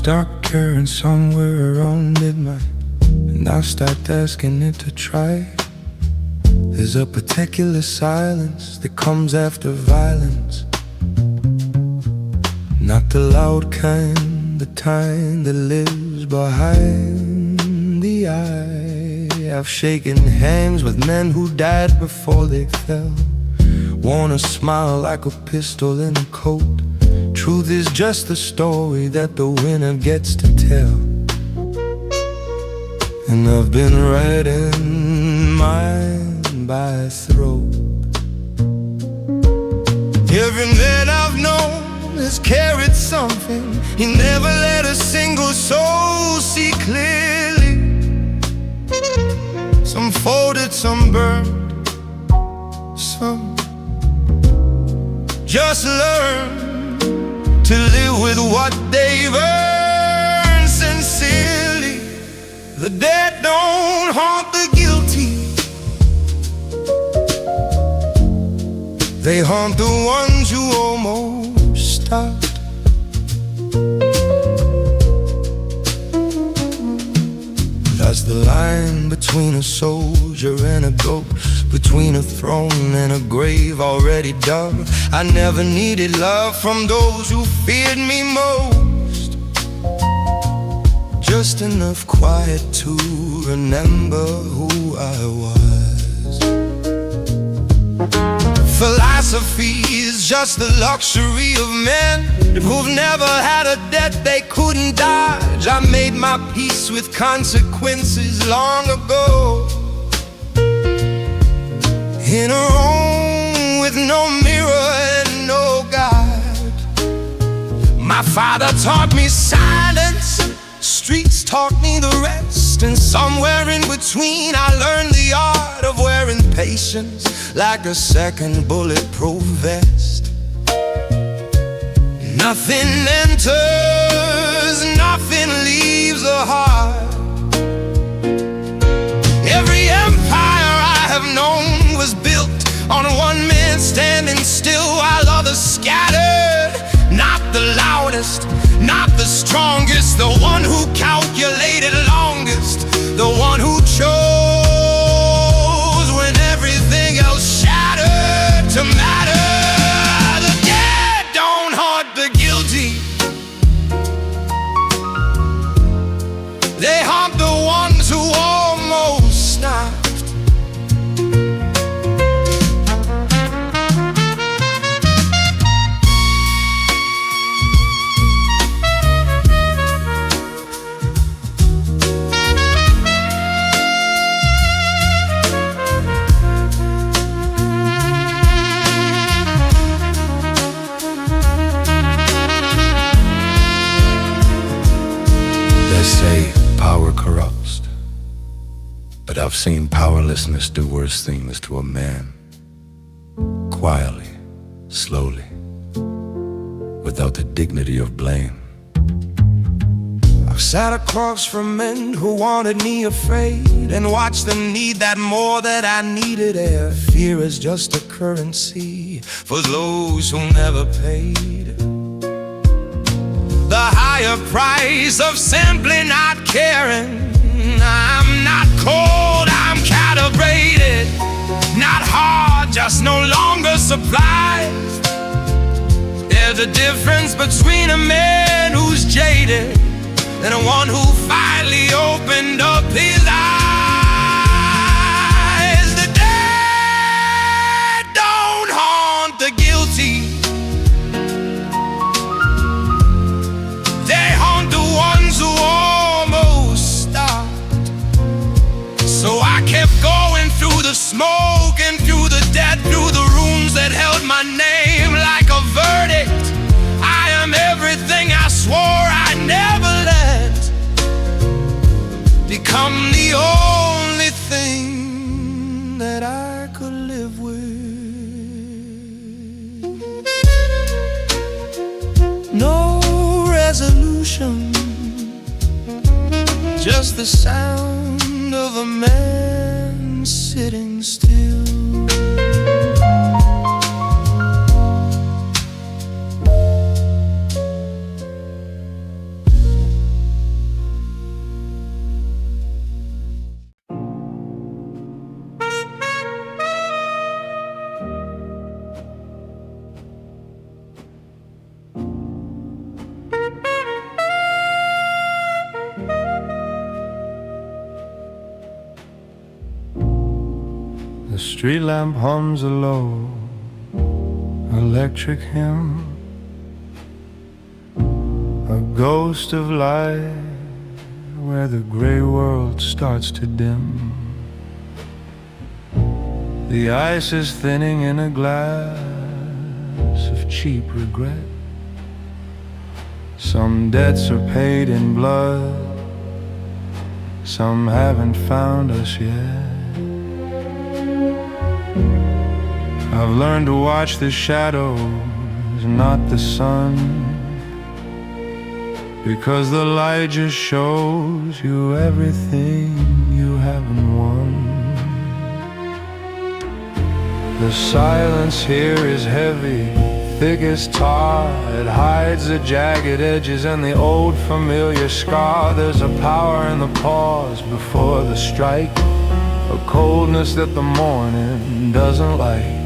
darker and somewhere around midnight, and I start asking it to try. There's a particular silence that comes after violence, not the loud kind, the kind that lives behind the eye. I've shaken hands with men who died before they fell, worn a smile like a pistol in a coat. Truth is just the story that the winner gets to tell, and I've been writing mine by throat. Every man I've known has carried something he never let a single soul see clearly. Some folded, some burned, some just learned to live with what they've earned sincerely. The dead don't haunt the guilty, they haunt the ones who almost stopped. That's the line between a soldier and a ghost, between a throne and a grave already dug. I never needed love from those who feared me most, just enough quiet to remember who I was. Philosophy is just the luxury of men who've never had a debt they couldn't dodge. I made my peace with consequences long ago, in a room with no mirror and no God. My father taught me silence, streets taught me the rest, and somewhere in between I learned the art of wearing patience like a second bulletproof vest. Nothing enters, nothing leaves the heart. Every empire I have known was built on one man standing still while others scattered. Not the loudest, not the strongest, the one who calculated longest, the one who chose when everything else shattered to matter. The dead don't haunt the guilty, they haunt the ones who almost stopped. Say power corrupts, but I've seen powerlessness do worse things to a man, quietly, slowly, without the dignity of blame. I've sat across from men who wanted me afraid, and watched them need that more that I needed air. Fear is just a currency for those who never paid. The higher price of simply not caring. I'm not cold, I'm calibrated. Not hard, just no longer supplies. There's a difference between a man who's jaded and a one who finally opened up his eyes. The dead don't haunt the guilty, who almost stopped. So I kept going through the smoke and through the dead, through the rooms that held my name like a verdict. I am everything I swore I'd never let become the only thing that I could live with. No resolution, just the sound of a man sitting still. The street lamp hums a low electric hymn, a ghost of light where the gray world starts to dim. The ice is thinning in a glass of cheap regret. Some debts are paid in blood, some haven't found us yet. I've learned to watch the shadows, not the sun, because the light just shows you everything you haven't won. The silence here is heavy, thick as tar. It hides the jagged edges and the old familiar scar. There's a power in the pause before the strike, a coldness that the morning doesn't like.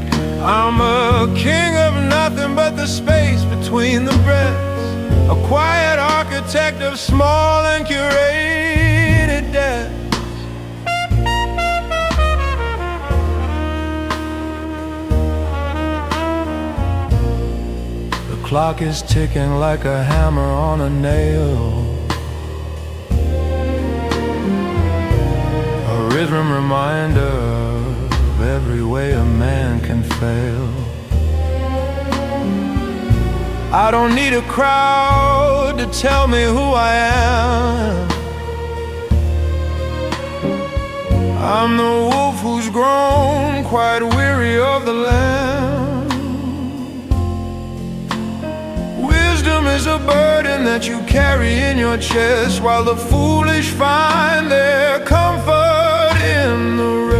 I'm a king of nothing but the space between the breaths, a quiet architect of small and curated deaths. The clock is ticking like a hammer on a nail, a rhythm reminder every way a man can fail. I don't need a crowd to tell me who I am. I'm the wolf who's grown quite weary of the lamb. Wisdom is a burden that you carry in your chest, while the foolish find their comfort in the rest.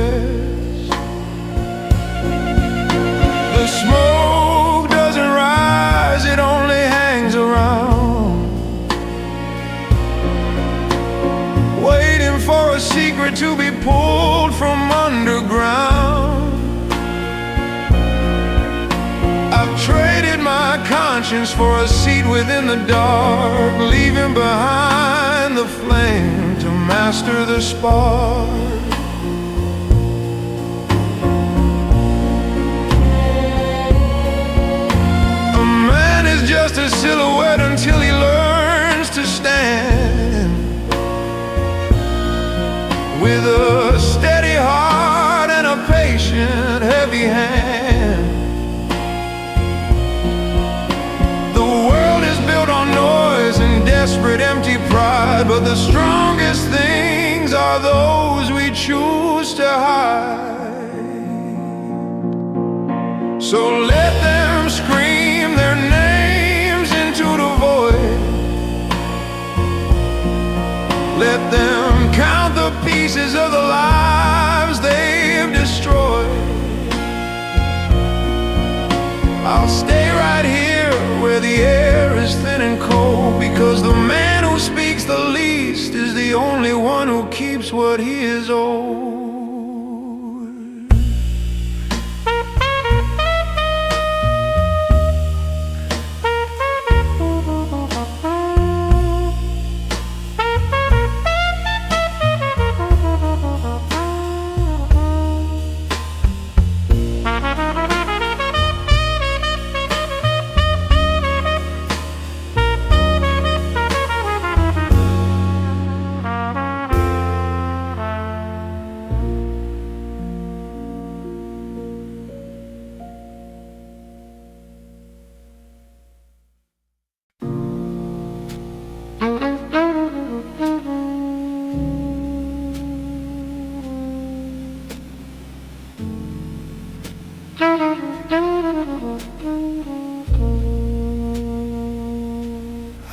The smoke doesn't rise, it only hangs around, waiting for a secret to be pulled from underground. I've traded my conscience for a seat within the dark, leaving behind the flame to master the spark. Just a silhouette until he learns to stand, with a steady heart and a patient, heavy hand. The world is built on noise and desperate, empty pride, but the strongest things are those we choose to hide. So let them scream their names into the void. Let them count the pieces of the lives they've destroyed. I'll stay right here where the air is thin and cold, because the man who speaks the least is the only one who keeps what he is owed.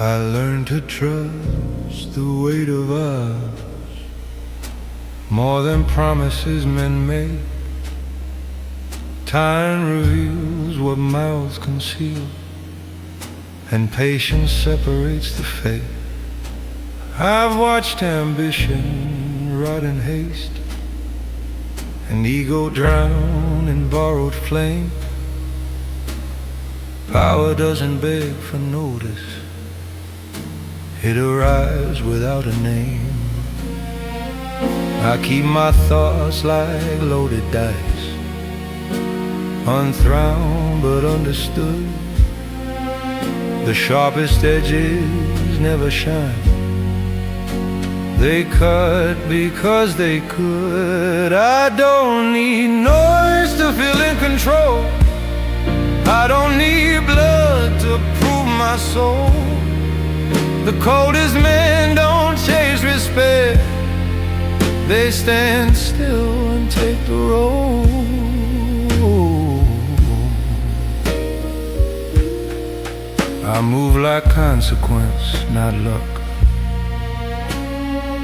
I learned to trust the weight of us more than promises men make. Time reveals what mouths conceal, and patience separates the fate. I've watched ambition rot in haste, and ego drown in borrowed flame. Power doesn't beg for notice, it arrives without a name. I keep my thoughts like loaded dice, unthrown but understood. The sharpest edges never shine. They cut because they could. I don't need noise to feel in control. I don't need blood to prove my soul. The coldest men don't chase respect. They stand still and take the road. I move like consequence, not luck.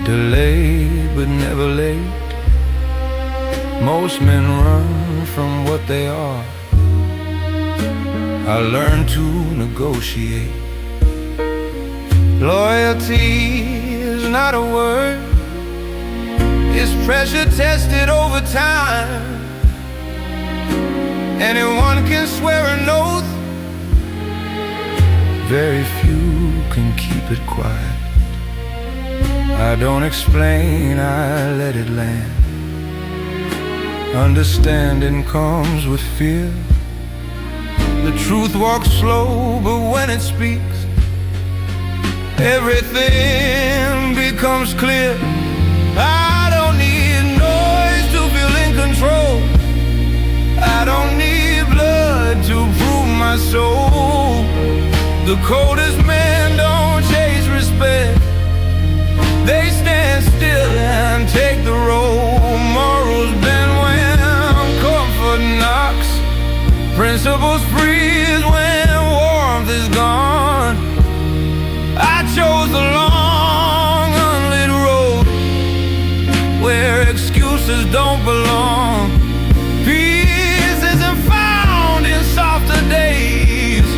Delayed but never late. Most men run from what they are. I learned to negotiate. Loyalty is not a word. It's pressure tested over time. Anyone can swear an oath. Very few can keep it quiet. I don't explain, I let it land. Understanding comes with fear. The truth walks slow, but when it speaks, everything becomes clear. I don't need noise to feel in control. I don't need blood to prove my soul. The coldest men don't chase respect. They stand still and take the road. Morals bend when comfort knocks. Principles freeze when warmth is gone. I chose the long, unlit road where excuses don't belong. Peace isn't found in softer days.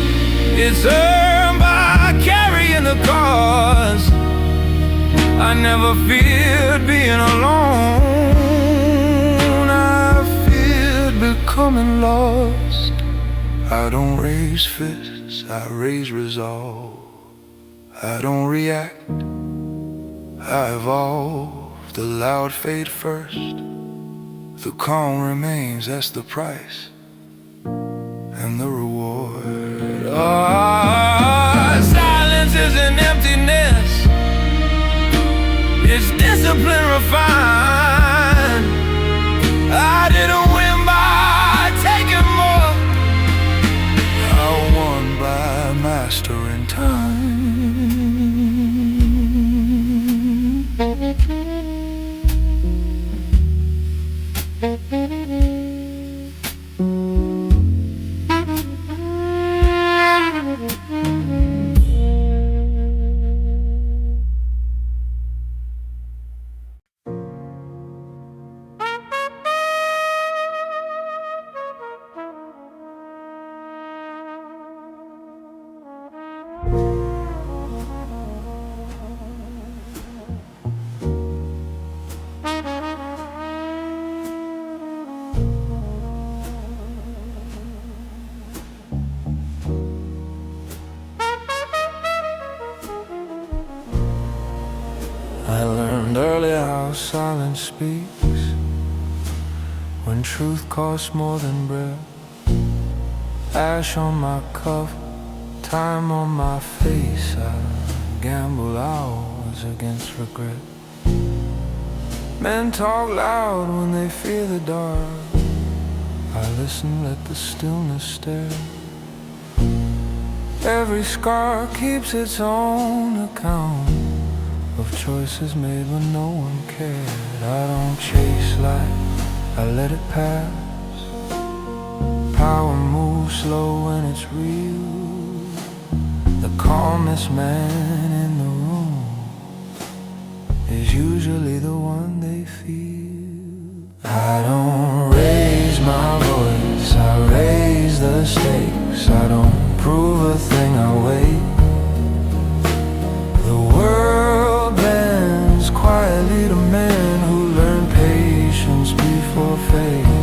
It's earned by carrying the cause. I never feared being alone. I feared becoming lost. I don't raise fists, I raise resolve. I don't react, I evolve. The loud fade first, the calm remains. That's the price and the reward. Silence is an emptiness. It's discipline refined. I didn't win by taking more. I won by mastering time. I learned early how silence speaks. When truth costs more than breath. Ash on my cuff, time on my face. I gamble hours against regret. Men talk loud when they fear the dark. I listen, let the stillness stare. Every scar keeps its own account of choices made when no one cared. I don't chase life, I let it pass. Power moves slow when it's real. The calmest man in the room is usually the one they feel. I don't raise my voice, I raise the stakes. I don't prove a thing, I wait. The world bends quietly to men who learn patience before faith.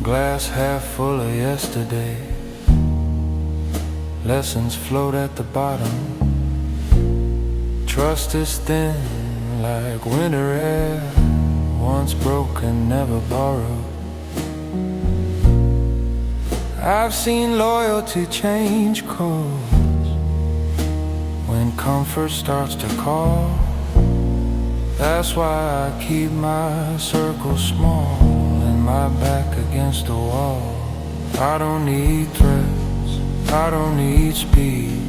Glass half full of yesterday. Lessons float at the bottom. Trust is thin like winter air. once broken, never borrowed. I've seen loyalty change codes when comfort starts to call. That's why I keep my circle small and my back against the wall. I don't need threats, I don't need speed,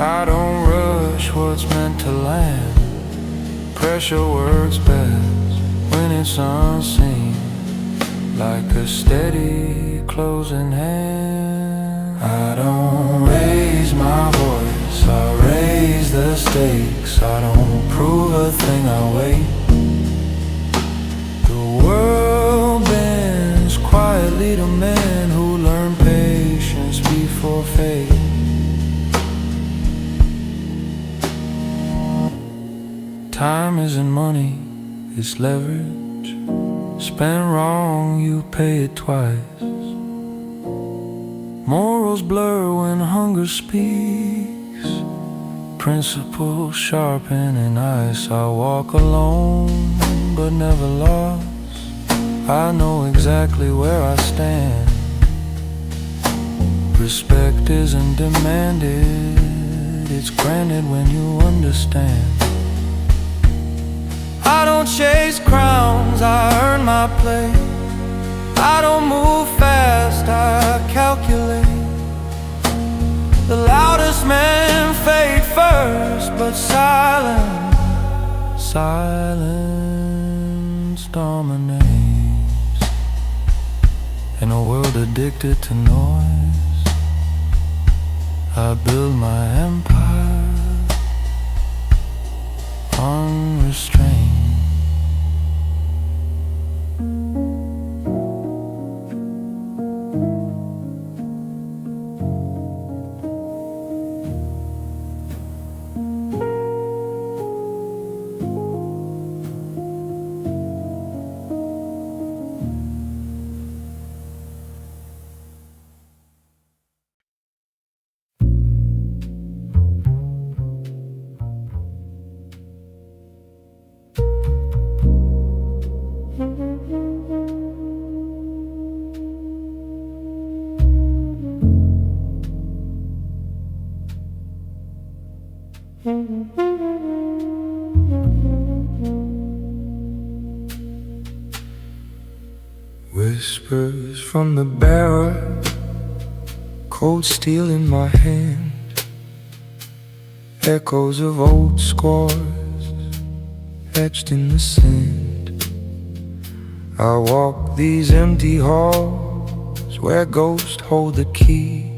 I don't rush what's meant to land. Pressure works best when it's unseen, like a steady closing hand. I don't raise my voice, I raise the stakes. I don't prove a thing, I wait. The world bends quietly to men who learn patience before faith. Time isn't money, it's leverage. Spent wrong, you pay it twice. Morals blur when hunger speaks, principles sharpen in ice. I walk alone, but never lost. I know exactly where I stand. Respect isn't demanded, it's granted when you understand. I don't chase crowns, I earn my place. I don't move fast, I calculate. The loudest men fade first, but silence dominates. In a world addicted to noise, I build my empire unrestrained. Whispers from the bearer, cold steel in my hand. Echoes of old scars etched in the sand. I walk these empty halls where ghosts hold the key.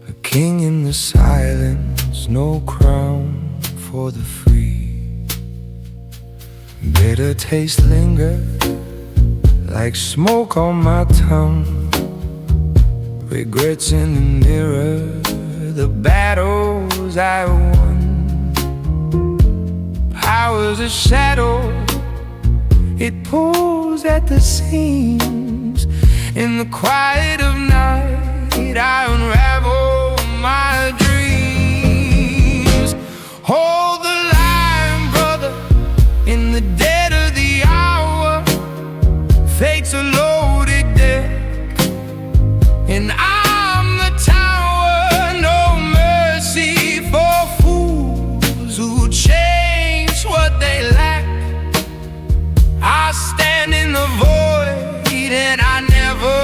A king in the silence, no crown for the free. Bitter taste lingers like smoke on my tongue. Regrets in the mirror, the battles I won. Power's a shadow, it pulls at the seams. In the quiet of night, I unravel my dreams. Hold the line, brother, in the dead of the hour. Fate's a loaded deck, and I'm the tower. No mercy for fools who change what they lack. I stand in the void and I never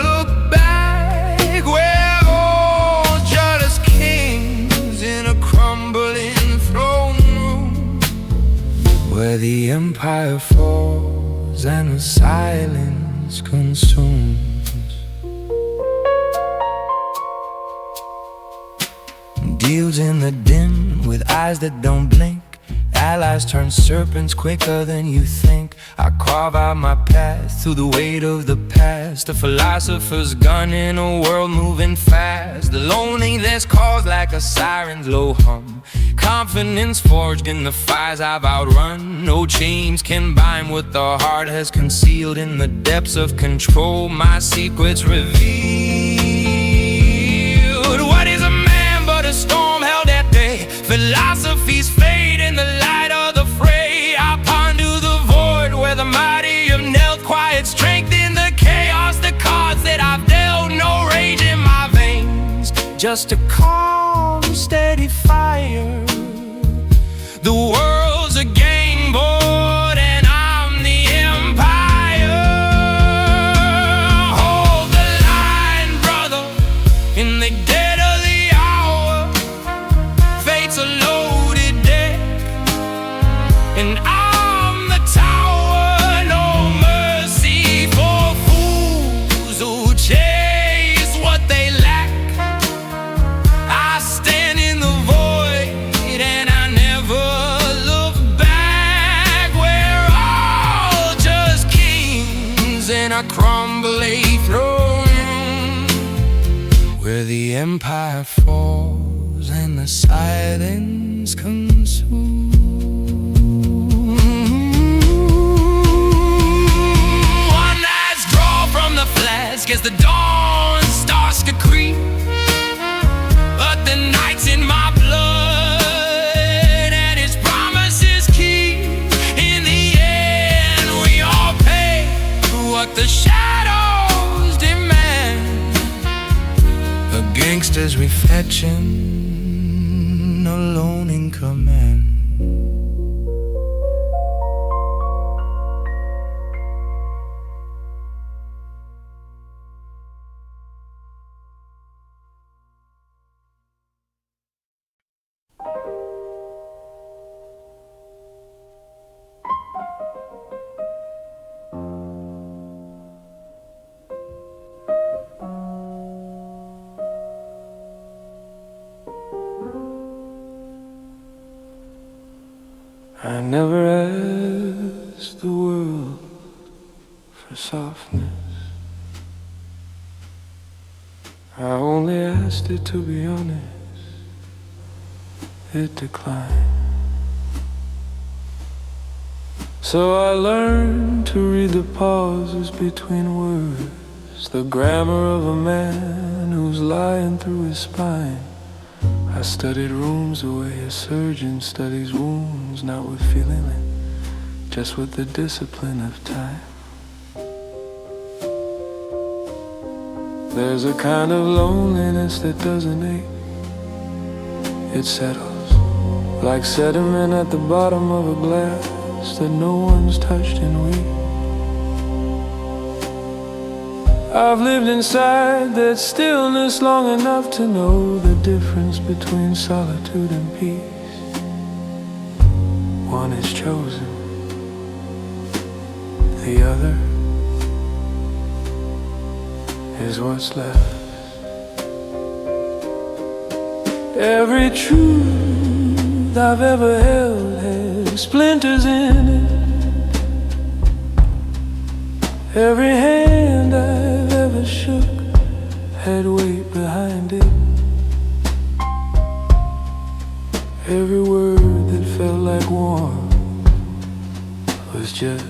look back. We're all just kings in a crumbling throne room, where the empire falls and the silence consumes. Deals in the dim with eyes that don't blink. Allies turn serpents quicker than you think. I carve out my path through the weight of the past. A philosopher's gun in a world moving fast. The loneliness calls like a siren's low hum. Confidence forged in the fires I've outrun. No chains can bind what the heart has concealed. In the depths of control, my secrets revealed. What is a man but a storm held at bay? Philosophies fade in the light of the fray. I ponder the just a calm, steady fire. The world's a game board and I'm the empire. Hold the line, brother, in the dead of the hour. Fate's a loaded deck and I'm the tower. No mercy for fools who chase what they lack. I stand in the void and I never look back. We're all just kings in a crumbly throne, where the empire falls and the silence consumes. One last draw from the flask as the dawn starts to creep, but the night's in my blood and its promises keep. In the end we all pay what the shadows demand. The gangsters we fetchin', alone in command. I never asked the world for softness. I only asked it to be honest. It declined. So I learned to read the pauses between words, the grammar of a man who's lying through his spine. I studied rooms the way a surgeon studies wounds, not with feeling, just with the discipline of time. There's a kind of loneliness that doesn't ache. It settles like sediment at the bottom of a glass that no one's touched in weeks. I've lived inside that stillness long enough to know the difference between solitude and peace. One is chosen, the other is what's left. Every truth I've ever held has splinters in it. Every hand I've ever shook had weight behind it. Every word that felt like warmth was just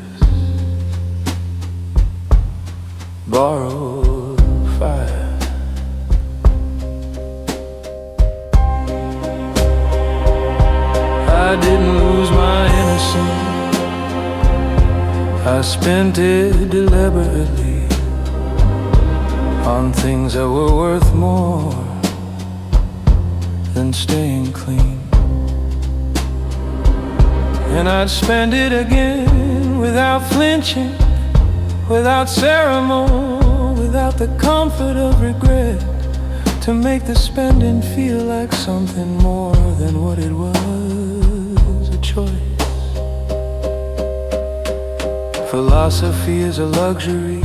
borrowed fire. I didn't lose my innocence. I spent it deliberately on things that were worth more than staying clean. And I'd spend it again without flinching, without ceremony, without the comfort of regret, to make the spending feel like something more than what it was, a choice. Philosophy is a luxury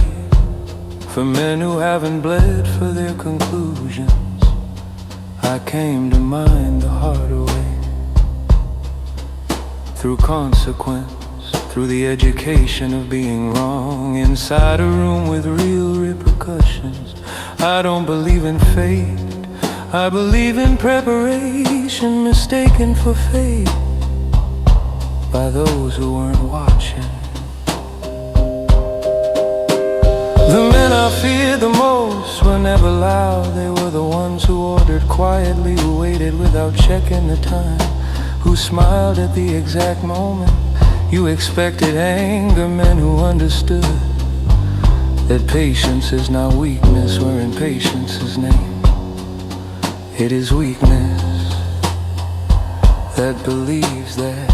for men who haven't bled for their conclusions. I came to mind the harder way, through consequence, through the education of being wrong, inside a room with real repercussions. I don't believe in fate, I believe in preparation, mistaken for fate by those who weren't watching. The men I feared the most were never loud. They were the ones who ordered quietly, who waited without checking the time, who smiled at the exact moment you expected anger. Men who understood that patience is not weakness, where impatience is name. It is weakness that believes that.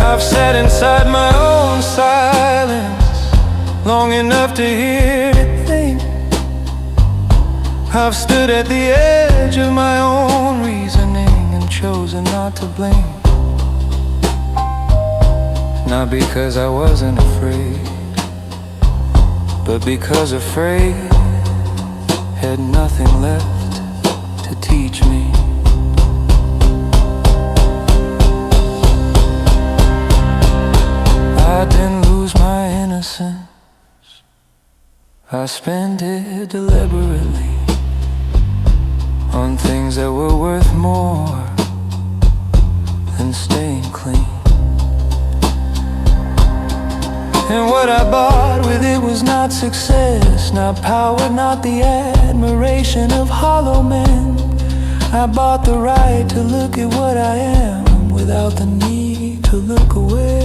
I've sat inside my own silence long enough to hear it think. I've stood at the edge of my own reasoning and chosen not to blink. Not because I wasn't afraid, but because afraid had nothing left to teach me. I didn't lose my innocence, I spent it deliberately on things that were worth more than staying clean. And what I bought with it was not success, not power, not the admiration of hollow men. I bought the right to look at what I am without the need to look away.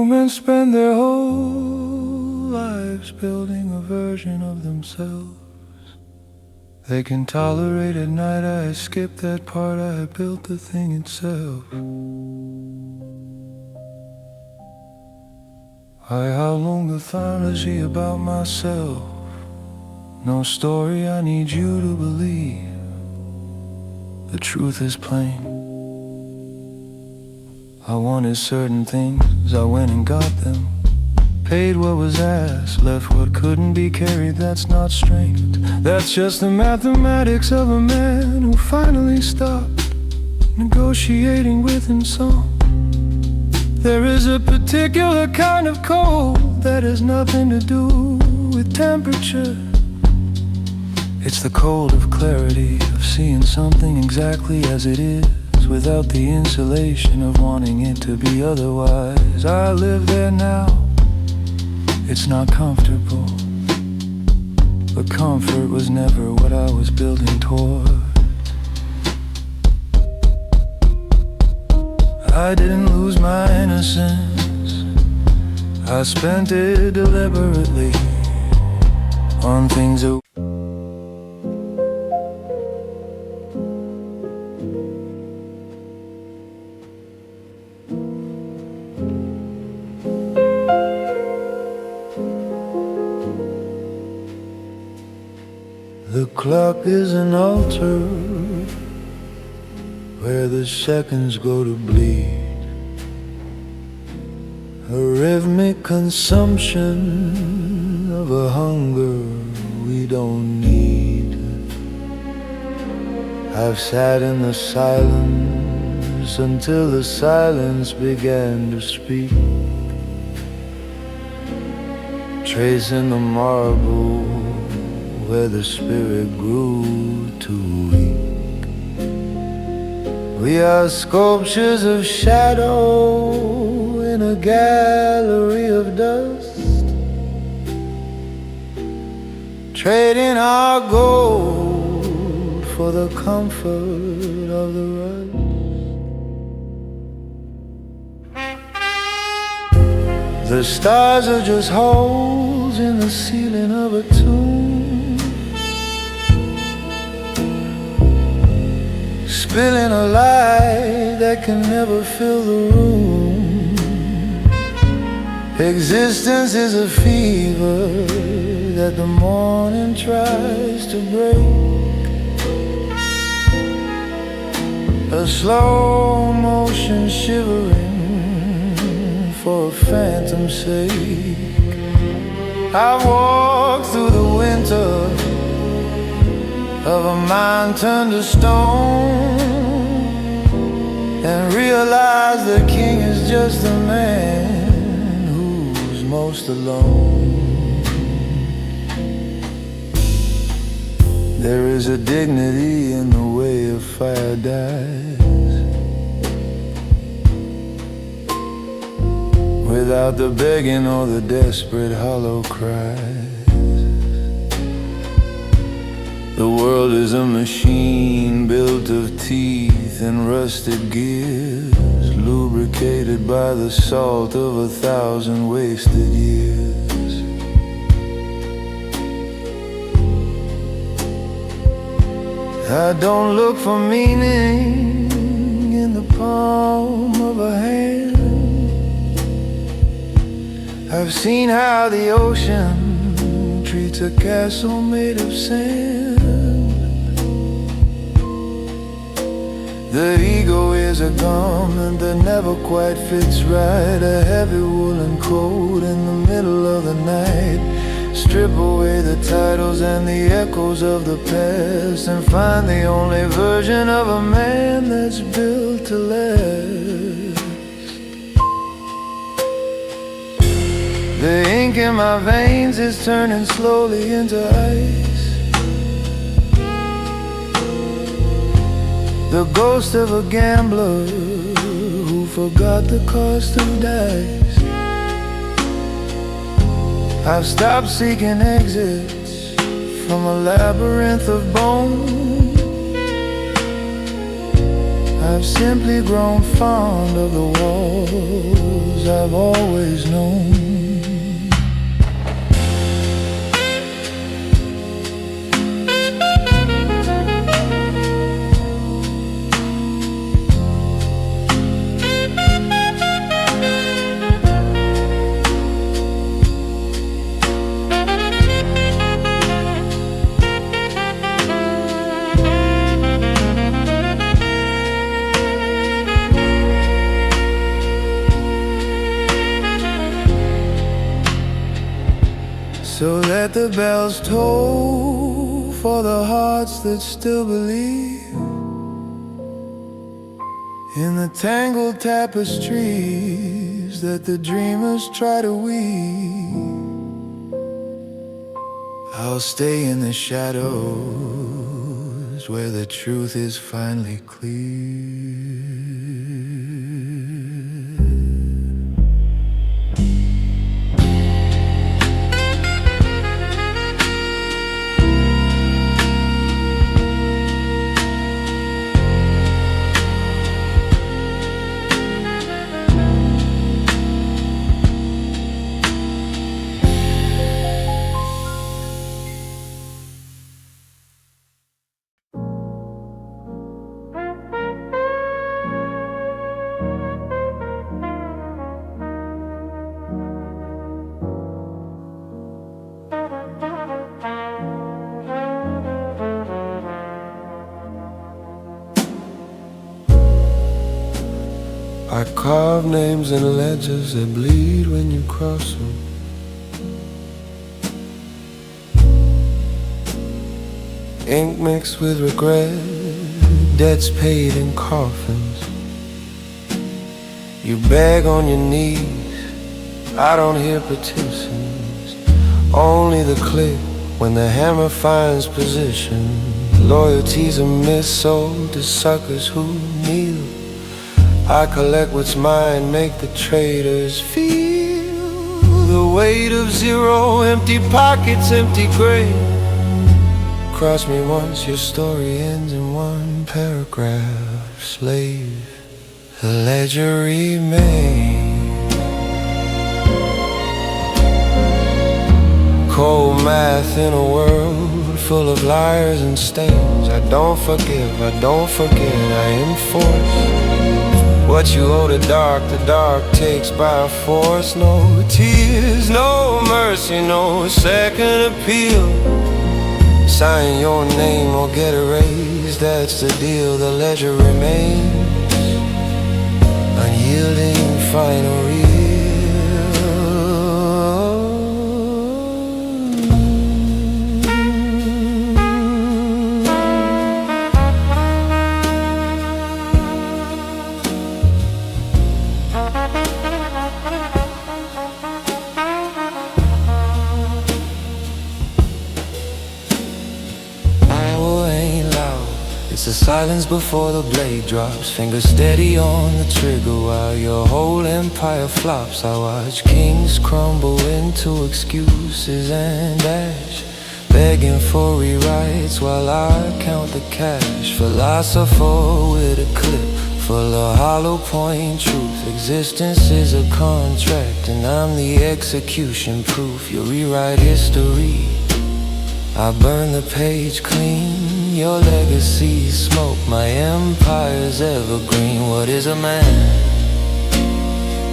Men spend their whole lives building a version of themselves they can tolerate. At night I skip that part, I built the thing itself. I outlong the fantasy about myself. No story I need you to believe. The truth is plain. I wanted certain things, I went and got them. Paid what was asked, left what couldn't be carried. That's not strength, that's just the mathematics of a man who finally stopped negotiating with himself. There is a particular kind of cold that has nothing to do with temperature. It's the cold of clarity, of seeing something exactly as it is, without the insulation of wanting it to be otherwise. I live there now, it's not comfortable, but comfort was never what I was building toward. I didn't lose my innocence, I spent it deliberately on things that the clock is an altar where the seconds go to bleed. a rhythmic consumption of a hunger we don't need. I've sat in the silence until the silence began to speak, tracing the marble where the spirit grew too weak. We are sculptures of shadow in a gallery of dust, trading our gold for the comfort of the rust. The stars are just holes in the ceiling of a tomb, spilling a light that can never fill the room. Existence is a fever that the morning tries to break, a slow motion shivering for a phantom's sake. I walked through the winter of a mind turned to stone, and realized the king is just a man who's most alone. There is a dignity in the way a fire dies, without the begging or the desperate hollow cries. The world is a machine built of teeth and rusted gears, lubricated by the salt of 1,000 wasted years. I don't look for meaning in the palm of a hand. I've seen how the ocean treats a castle made of sand. The ego is a garment that never quite fits right, a heavy woolen coat in the middle of the night. Strip away the titles and the echoes of the past, and find the only version of a man that's built to last. The ink in my veins is turning slowly into ice, the ghost of a gambler who forgot the cost of dice. I've stopped seeking exits from a labyrinth of bone. I've simply grown fond of the walls I've always known. So let the bells toll for the hearts that still believe in the tangled tapestries that the dreamers try to weave. I'll stay in the shadows where the truth is finally clear. I carve names in ledgers that bleed when you cross them. Ink mixed with regret, debts paid in coffins. You beg on your knees, I don't hear petitions. Only the click when the hammer finds position. Loyalty's a myth sold to suckers who kneel. I collect what's mine, make the traitors feel the weight of zero, empty pockets, empty grave. Cross me once, your story ends in one paragraph. Slave, the ledger remains. Cold math in a world full of liars and stains. I don't forgive, I don't forget, I enforce what you owe to the dark takes by force. No tears, no mercy, no second appeal. Sign your name or get erased, that's the deal. The ledger remains unyielding, final, real. It's the silence before the blade drops, fingers steady on the trigger while your whole empire flops. I watch kings crumble into excuses and ash, begging for rewrites while I count the cash. Philosopher with a clip full of hollow point truth. Existence is a contract and I'm the execution proof. You rewrite history, I burn the page clean. Your legacy's smoke, my empire's evergreen. What is a man?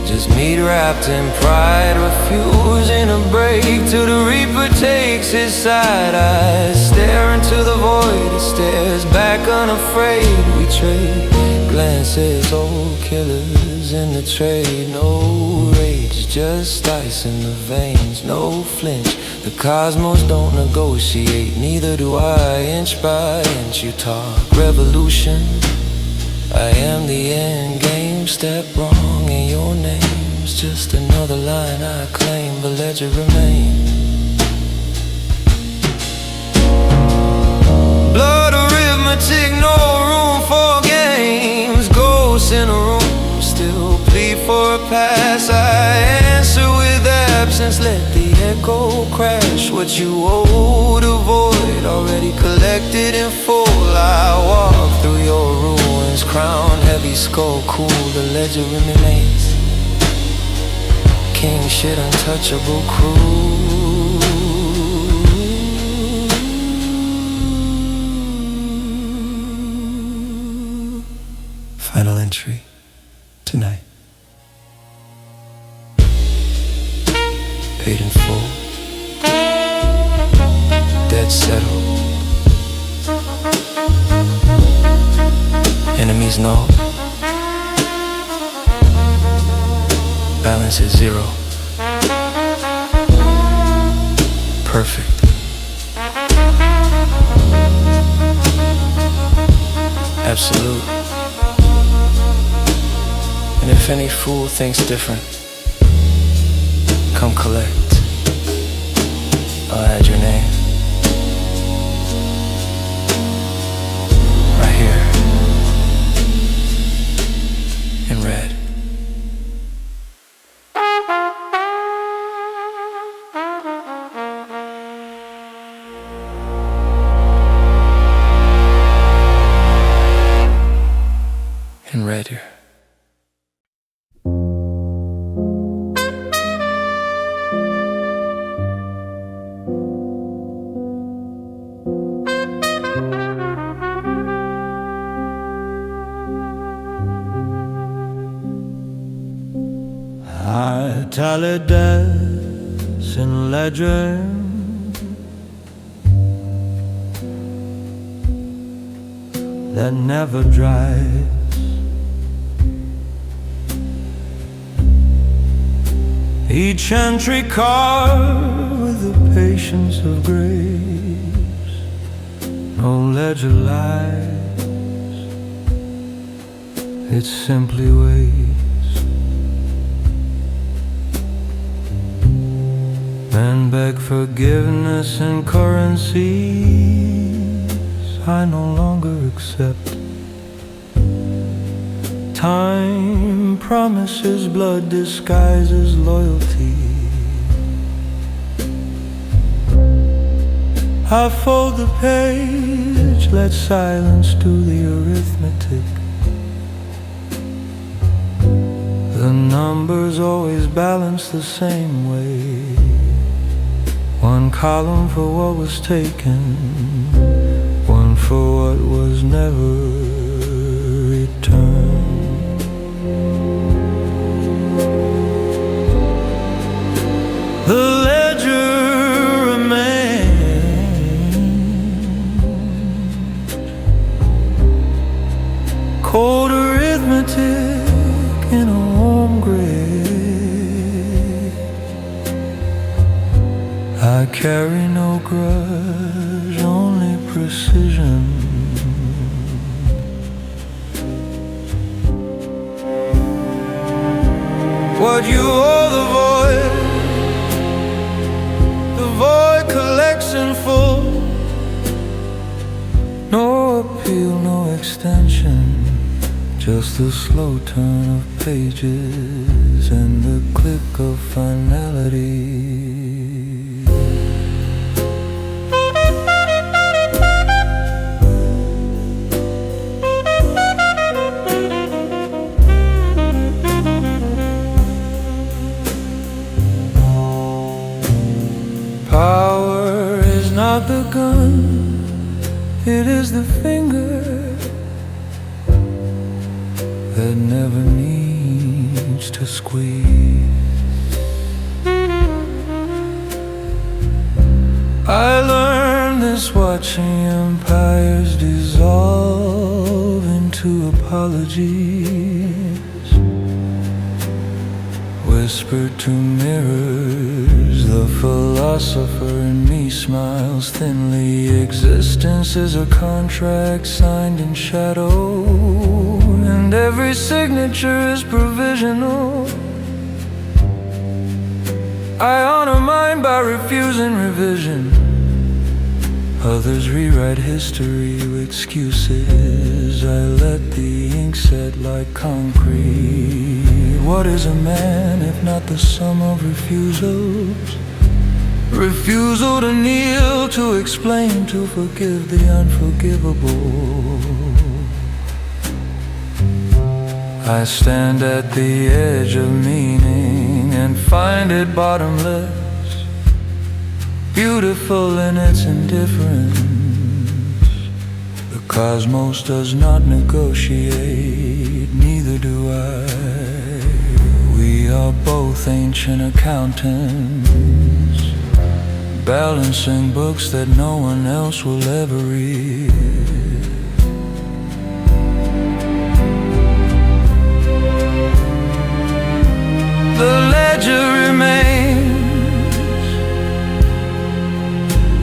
Just meat wrapped in pride, refusing to break till the reaper takes his side. I stare into the void, it stares back unafraid. We trade glances, old killers in the trade. No rage, just ice in the veins, no flinch. The cosmos don't negotiate, neither do I. Inch by inch you talk revolution, I am the end game. Step wrong and your name's just another line I claim. The ledger remains. Blood arithmetic, no room for games. Ghosts in a room, still plead for a pass. I answer with absence, let the echo crash. What you owe to void, already collected in full. I walk through your ruins, crown heavy, skull cool. The ledger remains. King shit, untouchable crew. Final entry tonight. Paid in full, debt settled. Enemies know. Balance is zero. Perfect. Absolute. And if any fool thinks different, come collect. I'll add your name right here in red. In red here. I tally debts in ledger, that never dries. each entry carved with the patience of grace. No ledger lies, it simply waits. Men beg forgiveness in currencies I no longer accept. Time promises, blood disguises loyalty. I fold the page, let silence do the arithmetic. The numbers always balance the same way. One column for what was taken, one for what was never returned. The ledger remains, cold arithmetic in a warm grave. I carry no grudge, only precision. What you owe the void collects in full. No appeal, no extension, just the slow turn of pages and the click of finality. Power is not the gun, it is the finger that never needs to squeeze. I learned this watching empires dissolve into apologies, whispered to mirrors. The philosopher in me smiles thinly. Existence is a contract signed in shadow, and every signature is provisional. I honor mine by refusing revision. Others rewrite history with excuses. I let the ink set like concrete. What is a man if not the sum of refusals? Refusal to kneel, to explain, to forgive the unforgivable. I stand at the edge of meaning and find it bottomless, beautiful in its indifference. The cosmos does not negotiate, neither do I. We are both ancient accountants, balancing books that no one else will ever read. The ledger remains,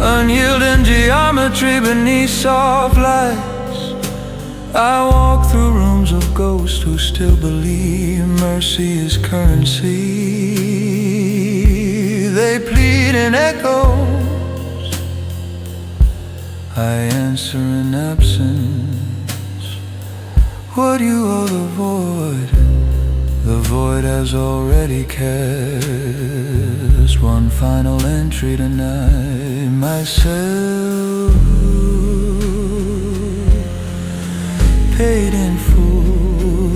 unyielding geometry beneath soft lights. I walk through rooms of ghosts who still believe mercy is currency. They plead in echoes, I answer in absence. What you owe the void, the void has already cast one final entry tonight. Myself paid in full,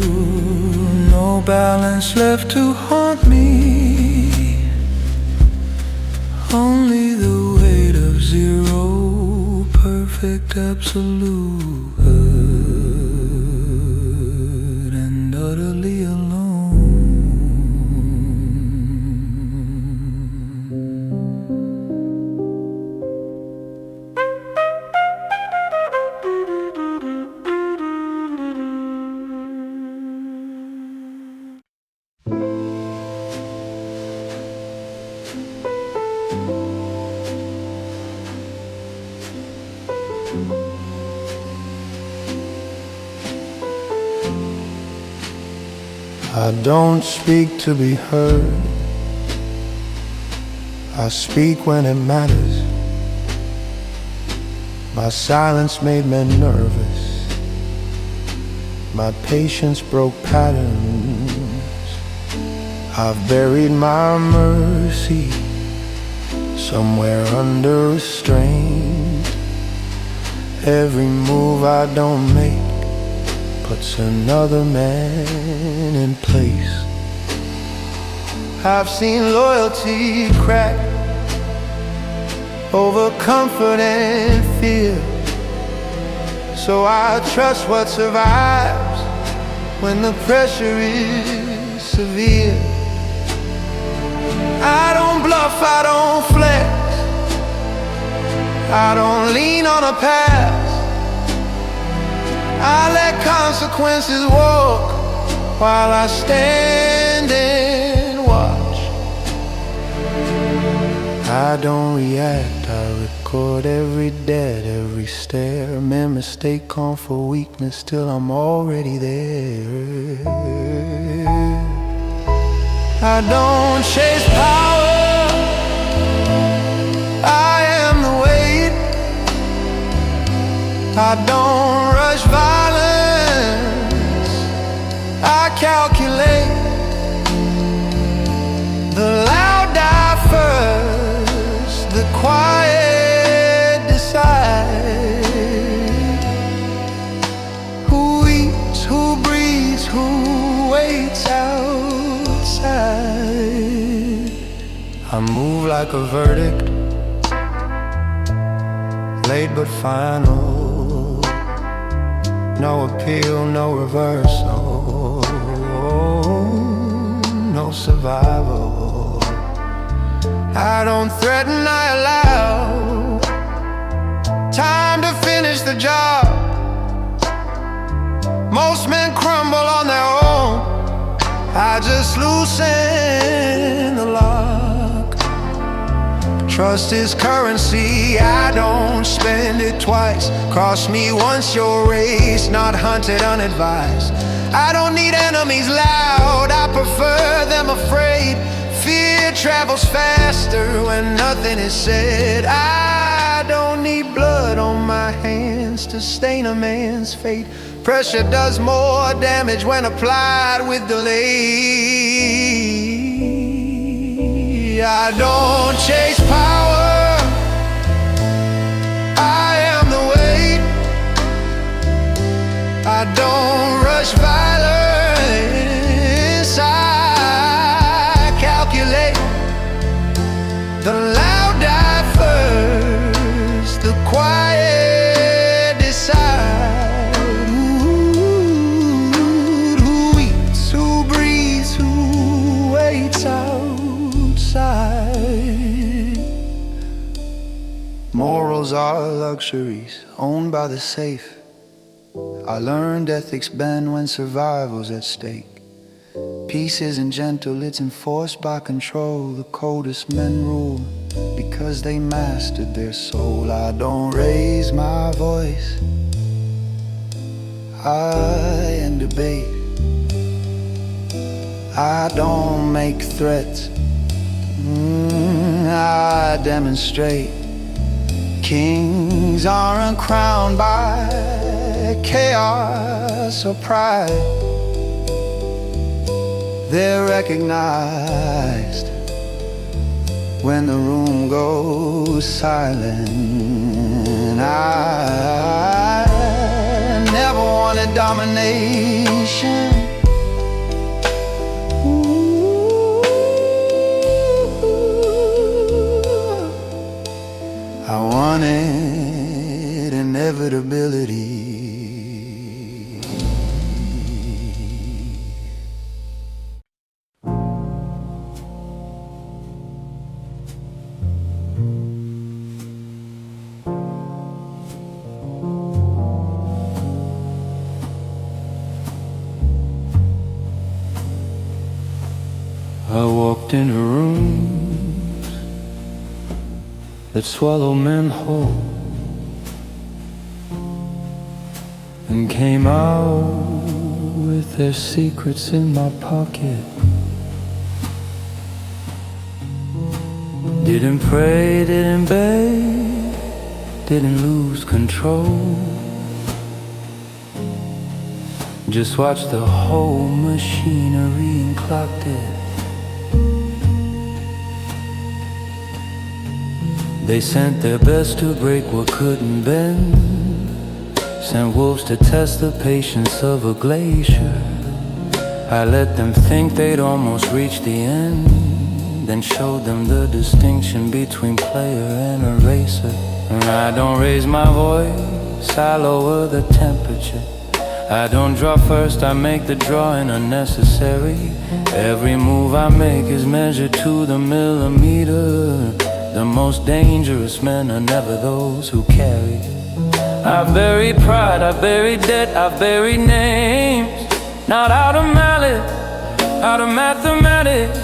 no balance left to haunt me, only the weight of zero, perfect absolute, and utterly alone. I don't speak to be heard, I speak when it matters. My silence made men nervous, my patience broke patterns. I've buried my mercy somewhere under restraint. Every move I don't make puts another man in place. I've seen loyalty crack over comfort and fear, so I trust what survives when the pressure is severe. I don't bluff, I don't flex, I don't lean on a past. I let consequences walk while I stand and watch. I don't react, I record every debt, every stare. Mere mistake calm for weakness till I'm already there. I don't chase power, I am the weight. I don't rush violence, I calculate. The loud die first, the quiet decide. Who eats, who breathes, who waits outside. I move like a verdict, late but final. No appeal, no reversal, no survival. I don't threaten, I allow time to finish the job. Most men crumble on their own, I just loosen the lock. Trust is currency, I don't spend it twice. Cross me once, your race, not hunted unadvised. I don't need enemies loud, I prefer them afraid. Fear travels faster when nothing is said. I don't need blood on my hands to stain a man's fate. Pressure does more damage when applied with delay. I don't chase power, I am the weight. I don't rush violence, I calculate. The loud die first, the quiet decide. Who eats, who breathes, who waits outside. Morals are luxuries owned by the safe. I learned ethics bend when survival's at stake. Peace isn't gentle, it's enforced by control. The coldest men rule because they mastered their soul. I don't raise my voice, I end debate. I don't make threats, I demonstrate. Kings aren't crowned by chaos or pride, they're recognized when the room goes silent. I never wanted domination, I wanted inevitability. I walked into rooms that swallow men whole. came out with their secrets in my pocket. Didn't pray, didn't beg, didn't lose control. Just watched the whole machinery and clocked it. They sent their best to break what couldn't bend. Sent wolves to test the patience of a glacier. I let them think they'd almost reached the end, then showed them the distinction between player and eraser. And I don't raise my voice, I lower the temperature. I don't draw first, I make the drawing unnecessary. Every move I make is measured to the millimeter. The most dangerous men are never those who carry. I've buried pride, I've buried debt, I've buried names. Not out of malice, out of mathematics.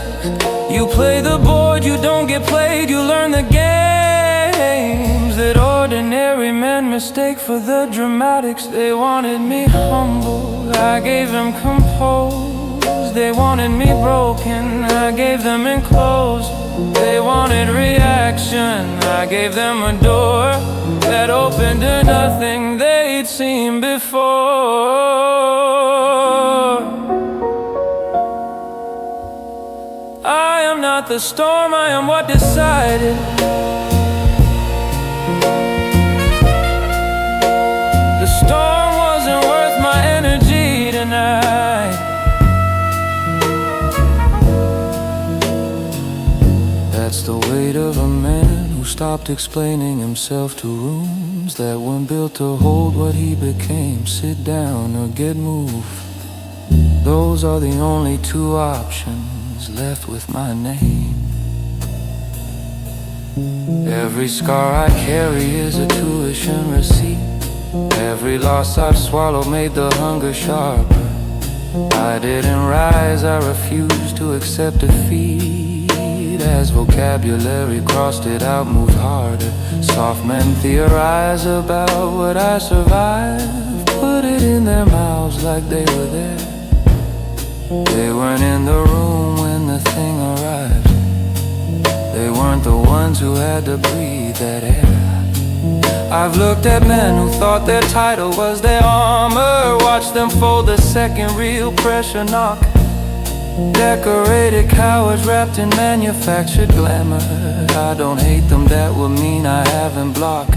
You play the board, you don't get played, you learn the games that ordinary men mistake for the dramatics. They wanted me humble, I gave them composed. They wanted me broken, I gave them enclosed. They wanted reaction, I gave them a door that opened to nothing they'd seen before. I am not the storm, I am what decided. The storm wasn't worth my energy tonight. That's the weight of a man who stopped explaining himself to rooms that weren't built to hold what he became. Sit down or get moved. Those are the only two options left with my name. Every scar I carry is a tuition receipt. Every loss I've swallowed made the hunger sharper. I didn't rise, I refused to accept defeat. As vocabulary crossed it out, moved harder. Soft men theorize about what I survived. Put it in their mouths like they were there. They weren't in the room when the thing arrived. They weren't the ones who had to breathe that air. I've looked at men who thought their title was their armor. Watched them fold the second real pressure knock. Decorated cowards wrapped in manufactured glamour. I don't hate them, that would mean I haven't blocked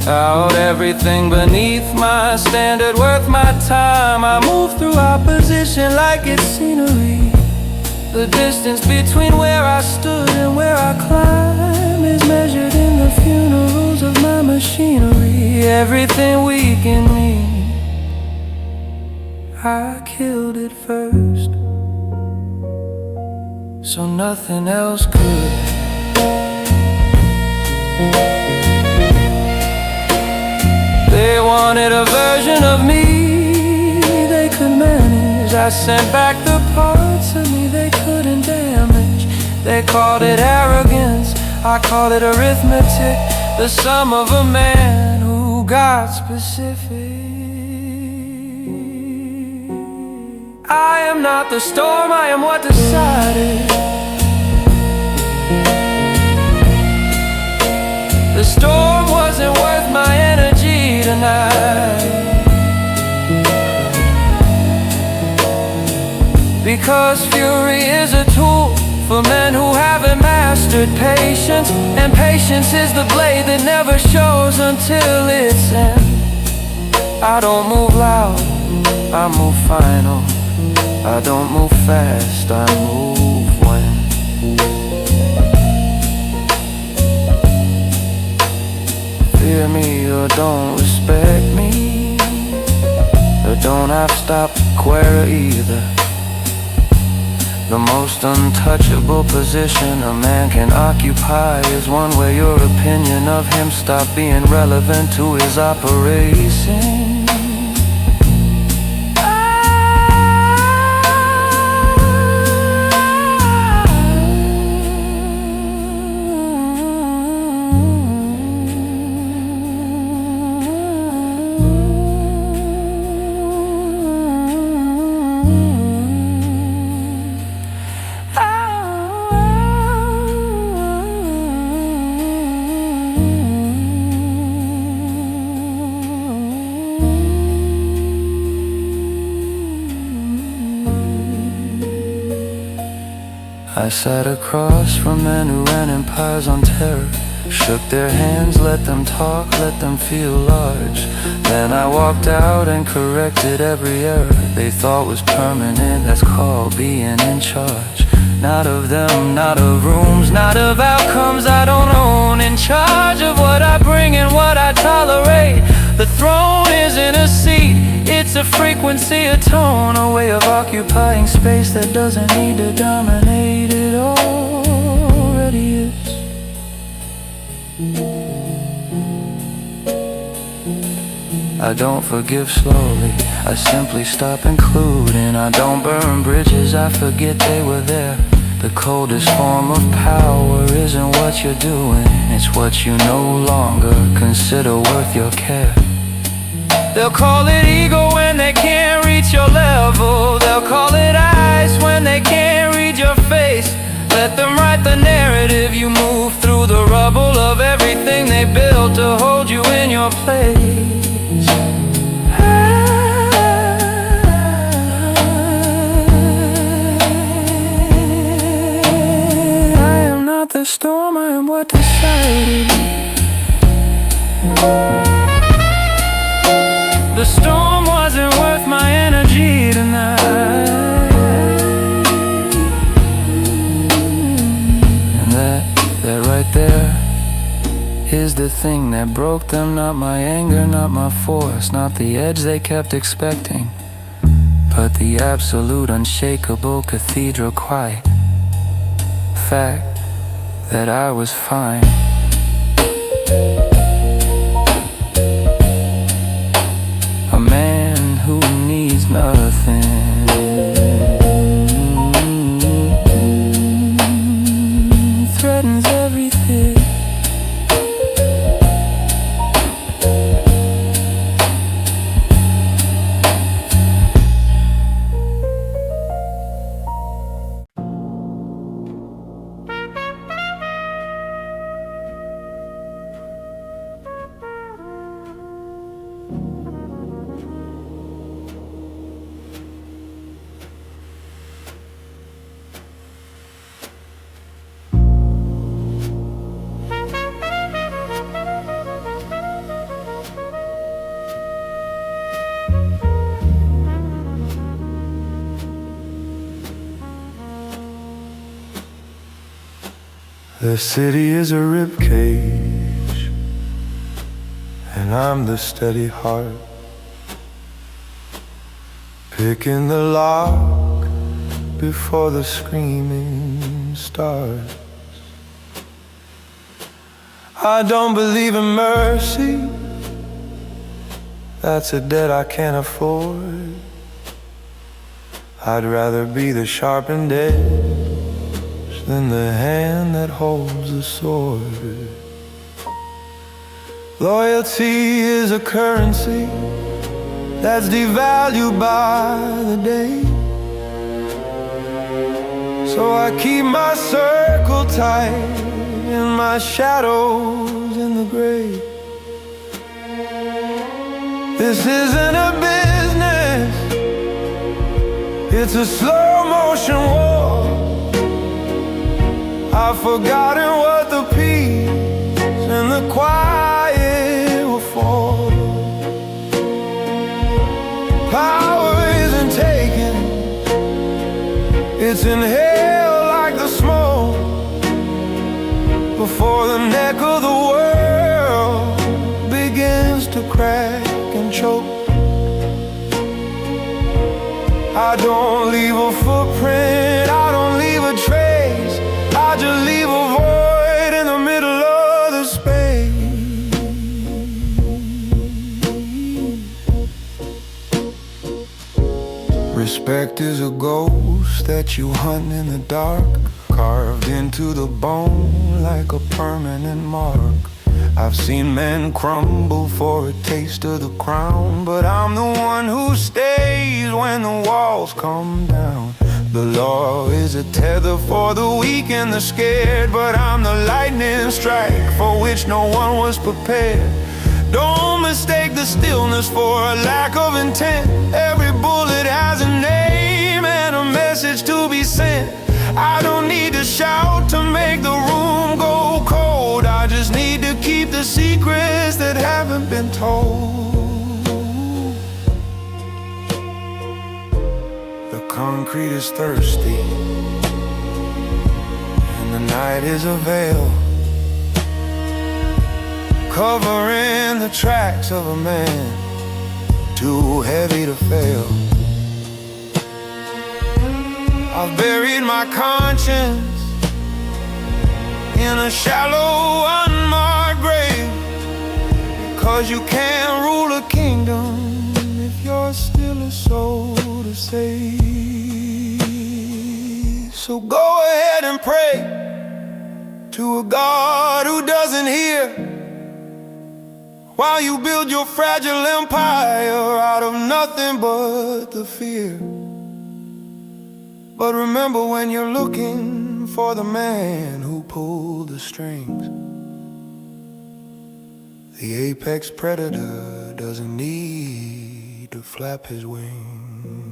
out everything beneath my standard, worth my time. I move through opposition like it's scenery. The distance between where I stood and where I climb is measured in the funerals of my machinery. Everything weak in me, I killed it first, so nothing else could. They wanted a version of me they could manage. I sent back the parts of me they couldn't damage. They called it arrogance, I called it arithmetic. The sum of a man who got specific. I am not the storm, I am what decided. The storm wasn't worth my energy tonight. Because fury is a tool for men who haven't mastered patience. And patience is the blade that never shows until it's end. I don't move loud, I move final. I don't move fast, I move when. Fear me or don't respect me, or don't have stop Quera either. The most untouchable position a man can occupy is one where your opinion of him stopped being relevant to his operation. I sat across from men who ran empires on terror, shook their hands, let them talk, let them feel large. Then I walked out and corrected every error they thought was permanent. That's called being in charge. Not of them, not of rooms, not of outcomes I don't own. In charge of what I bring and what I tolerate. The throne isn't a seat, it's a frequency, a tone, a way of occupying space that doesn't need to dominate. It already is. I don't forgive slowly, I simply stop including. I don't burn bridges, I forget they were there. The coldest form of power isn't what you're doing, it's what you no longer consider worth your care. They'll call it ego when they can't reach your level. They'll call it ice when they can't read your face. Let them write the narrative. You move through the rubble of everything they built to hold you in your place. I am not the storm, I am what decided. The storm wasn't worth my energy tonight. And that right there is the thing that broke them. Not my anger, not my force, not the edge they kept expecting, but the absolute unshakable cathedral quiet. Fact that I was fine. A man who needs nothing threatens everything. The city is a ribcage, and I'm the steady heart, picking the lock before the screaming starts. I don't believe in mercy, that's a debt I can't afford. I'd rather be the sharpened edge than the hand that holds the sword. Loyalty is a currency that's devalued by the day. So I keep my circle tight and my shadows in the gray. This isn't a business, it's a slow motion war. I've forgotten what the peace and the quiet were for. Power isn't taken, it's inhaled like the smoke before the neck of the world begins to crack and choke. I don't leave a footprint, I don't leave a trace, I just leave a void in the middle of the space. Respect is a ghost that you hunt in the dark, carved into the bone like a permanent mark. I've seen men crumble for a taste of the crown, but I'm the one who stays when the walls come down. The law is a tether for the weak and the scared, but I'm the lightning strike for which no one was prepared. Don't mistake the stillness for a lack of intent. Every bullet has a name and a message to be sent. I don't need to shout to make the room go cold. I just need to keep the secrets that haven't been told. The concrete is thirsty, and the night is a veil covering the tracks of a man too heavy to fail. I've buried my conscience in a shallow, unmarked grave, 'cause you can't rule a kingdom if you're still a soul to save. So go ahead and pray to a God who doesn't hear, while you build your fragile empire out of nothing but the fear. But remember, when you're looking for the man who pulled the strings, the apex predator doesn't need to flap his wings.